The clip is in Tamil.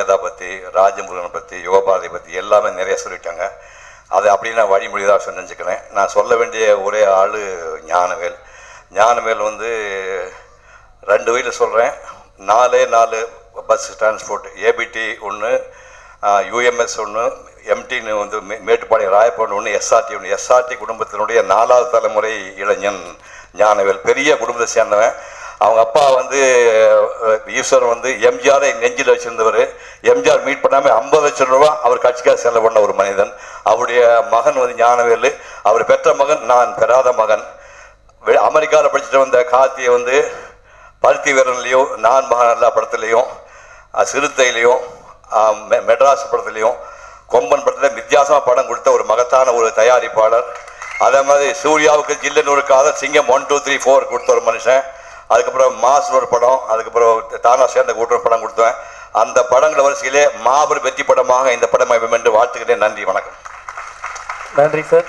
ஸ்வேதா பற்றி, ராஜமுருகனை பற்றி, யுகபாரதி பற்றி எல்லாமே நிறைய சொல்லிட்டாங்க. அதை அப்படி நான் வழிமொழிதாக நினச்சிக்கிறேன். நான் சொல்ல வேண்டிய ஒரே ஆள் ஞானவேல். ஞானவேல் வந்து 2 வயதில் சொல்கிறேன். 4 பஸ் டிரான்ஸ்போர்ட், ஏபிடி 1, யூஎம்எஸ் 1, எம்டின்னு வந்து மேட்டுப்பாளையம் ராயப்பன் 1, எஸ்ஆர்டி 1. எஸ்ஆர்டி குடும்பத்தினுடைய 4வது தலைமுறை இளைஞன் ஞானவேல். பெரிய குடும்பத்தை சேர்ந்தவன். அவங்க அப்பா வந்து ஈஸ்வரன் வந்து எம்ஜிஆரை நெஞ்சில் வச்சிருந்தவர். எம்ஜிஆர் மீட் பண்ணாமல் 50 லட்சம் ரூபா அவர் கட்சிக்காக செலவு பண்ண ஒரு மனிதன். அவருடைய மகன் வந்து ஞானவேல். அவர் பெற்ற மகன், நான் பெறாத மகன். அமெரிக்காவில் படிச்சுட்டு வந்த கார்த்தியை வந்து பருத்தி வீரன்லையும், நான் மகன் எல்லா படத்துலையும், சிறுத்தையிலையும், மெட்ராஸ் படத்துலையும், கொம்பன் படத்தில் வித்தியாசமாக படம் கொடுத்த ஒரு மகத்தான ஒரு தயாரிப்பாளர். அதே மாதிரி சூர்யாவுக்கு ஜில்லுன்னு ஒரு காதல், சிங்கம் 1, 2, 3, 4 கொடுத்த ஒரு மனுஷன். அதுக்கப்புறம் மாஸ்னு ஒரு படம், அதுக்கப்புறம் தானா சேர்ந்த கூட்டுற படம் கொடுத்தேன். அந்த படங்கள் வரிசையிலே மாபெரும் வெற்றி படமாக இந்த படம் அமையும் என்று வாழ்த்துக்கிறேன். நன்றி, வணக்கம். நன்றி சார்.